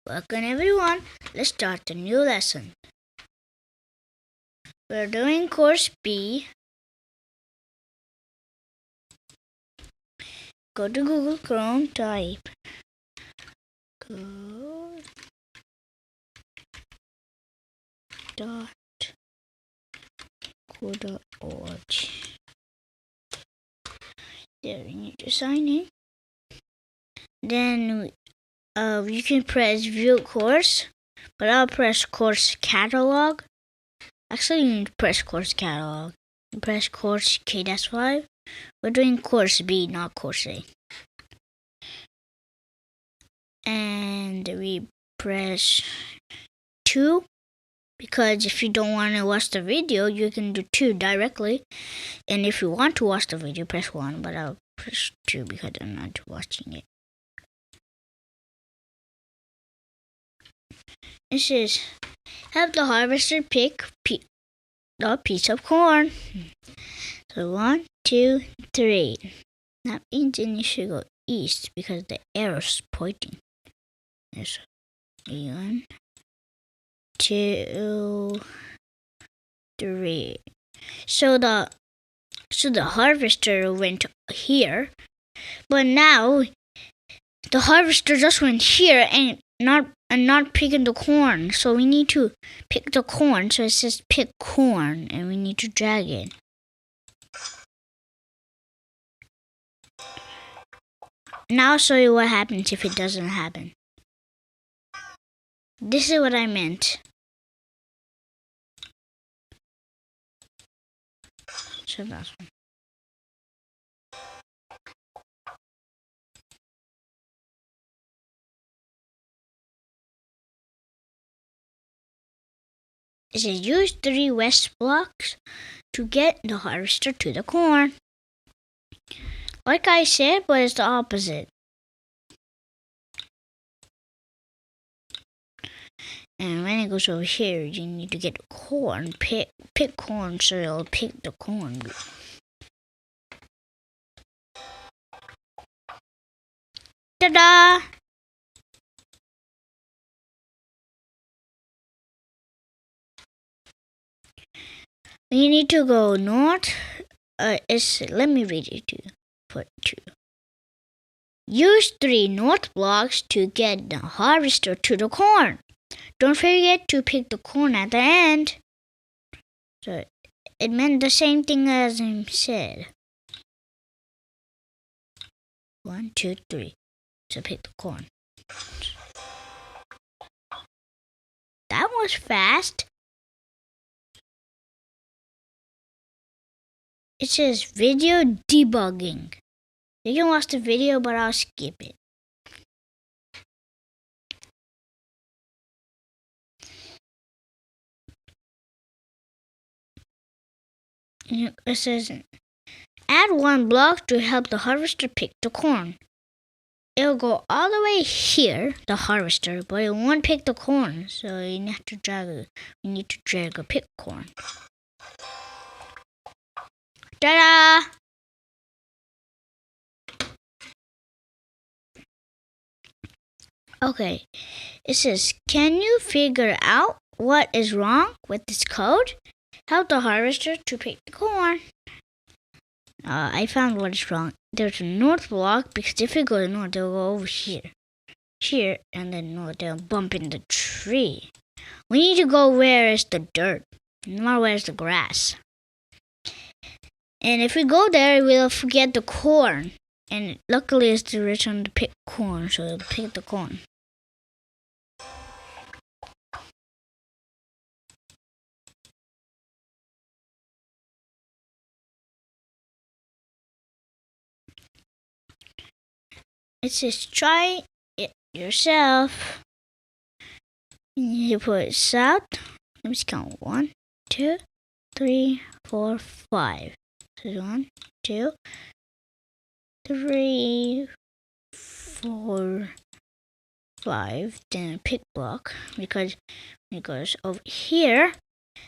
Welcome everyone. Let's start the new lesson. We're doing course B. Go to Google Chrome, type go.co.org. There, we need to sign in. Then you can press view course, but I'll press course catalog. Actually, you need to press course catalog. You press course K-5. We're doing course B, not course A. And we press 2, because if you don't want to watch the video, you can do 2 directly. And if you want to watch the video, press 1, but I'll press 2 because I'm not watching it. It says, have the harvester pick the piece of corn. So 1, 2, 3. That means then you should go east because the arrow's pointing. There's 1, 2, 3. So the harvester went here, but now the harvester just went here and not picking the corn. So we need to pick the corn. So it says pick corn, and we need to drag it. Now I'll show you what happens if it doesn't happen. This is what I meant. So that's one. It says use 3 west blocks to get the harvester to the corn. Like I said, but it's the opposite. And when it goes over here, you need to get corn. Pick corn, so it'll pick the corn. Ta-da! We need to go north. Let me read it to you. Put 2. Use 3 north blocks to get the harvester to the corn. Don't forget to pick the corn at the end. So it meant the same thing as I said. 1, 2, 3. So pick the corn. That was fast. It says video debugging. You can watch the video, but I'll skip it. It says add 1 block to help the harvester pick the corn. It'll go all the way here, the harvester, but it won't pick the corn. So you need to drag a pick corn. Ta-da! Okay, it says, can you figure out what is wrong with this code? Help the harvester to pick the corn. I found what is wrong. There's a north block, because if you go to north, they'll go over here, and then north, they'll bump in the tree. We need to go where is the dirt, not where is the grass. And if we go there, we'll forget the corn. And luckily, it's the rich on to pick corn, so it'll pick the corn. It says try it yourself. You put south. Let me count. 1, 2, 3, 4, 5. So 1, 2, 3, 4, 5. Then pick block, because when it goes over here,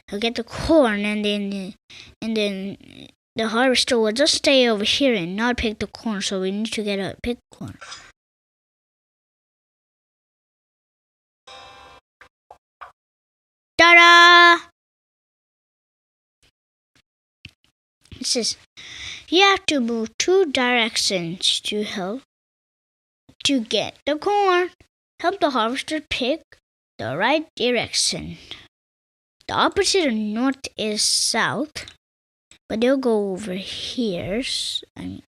he'll get the corn, and then the harvester will just stay over here and not pick the corn. So we need to get a pick corn. Ta-da! It says you have to move 2 directions to get the corn. Help the harvester pick the right direction. The opposite of north is south, but they'll go over here. They'll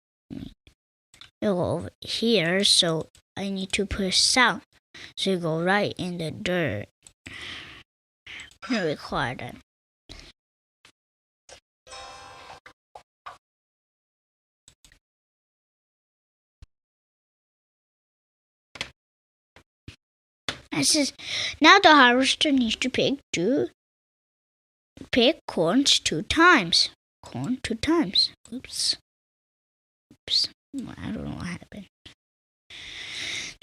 go over here, so I need to push south. So you go right in the dirt. No require that. It says now the harvester needs to pick corns 2 times. Corn 2 times. Oops. I don't know what happened.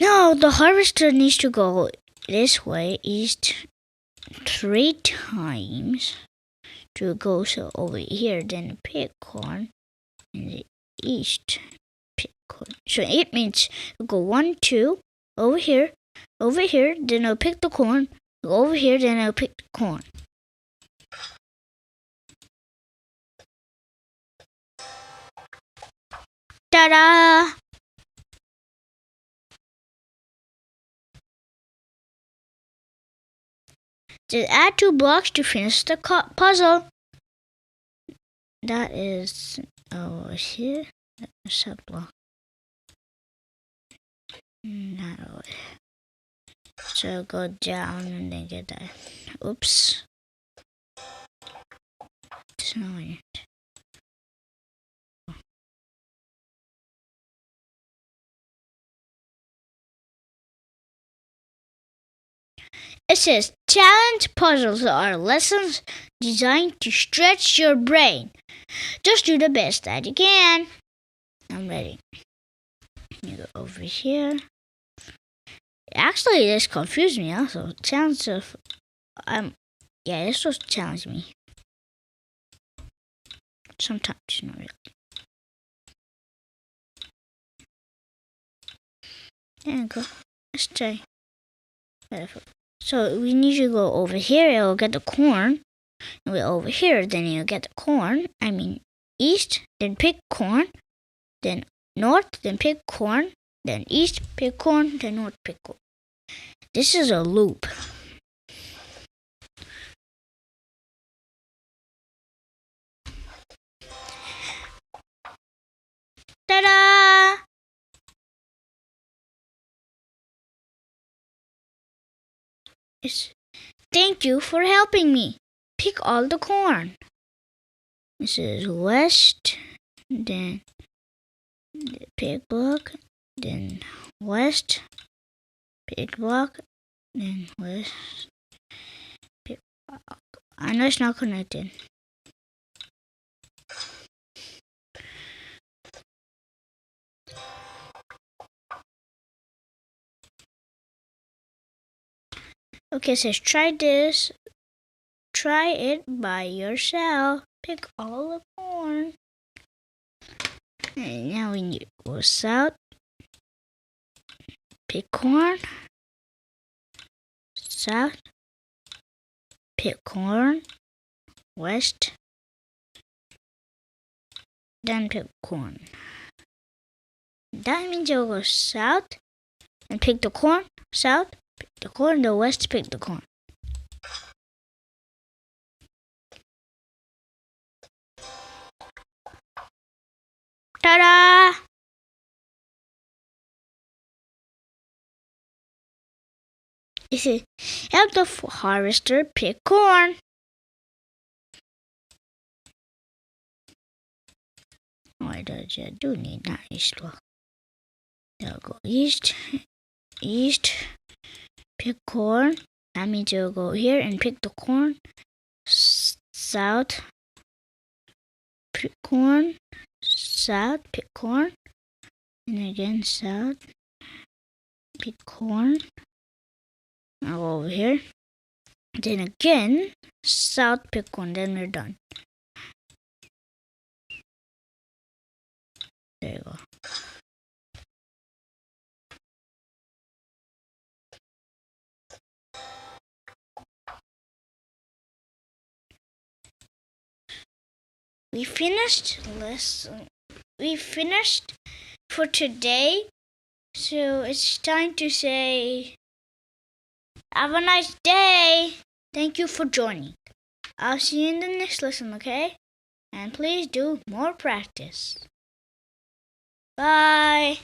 Now the harvester needs to go this way east 3 times to go over here, then pick corn in the east. Pick corn. So it means go 1, 2 over here, then I'll pick the corn. Go over here, then I'll pick the corn. Ta-da! Just add 2 blocks to finish the puzzle. That is over here. That's a block. Not over here. So go down and then get that. Oops. It's not it. It says challenge puzzles are lessons designed to stretch your brain. Just do the best that you can. I'm ready. You go over here. Actually, this confused me also. Challenge of yeah, this was challenge me. Sometimes, not really. There you go. Let's try. So we need to go over here. It'll get the corn. And we're over here. Then you'll get the corn. I mean east. Then pick corn. Then north. Then pick corn. Then east. Pick corn. Then north. Pick corn. This is a loop. Ta-da! Thank you for helping me pick all the corn. This is west, then the pick block, then west, pick block, then west, pick block. I know it's not connected. Okay, it says try this. Try it by yourself. Pick all the corn. And now we need to go south. Pick corn. South. Pick corn. West. Then pick corn. That means you'll go south and pick the corn. South. Pick the corn. The west. Pick the corn. Ta-da! It says, help the harvester pick corn. Why does it do need that east block? They'll go east, pick corn. That means you'll go here and pick the corn. South, pick corn. South, pick corn. And again, south, pick corn. I'll go over here. Then again, south, pick corn. Then we're done. There you go. we finished for today. So it's time to say, have a nice day. Thank you for joining. I'll see you in the next lesson, okay? And please do more practice. Bye.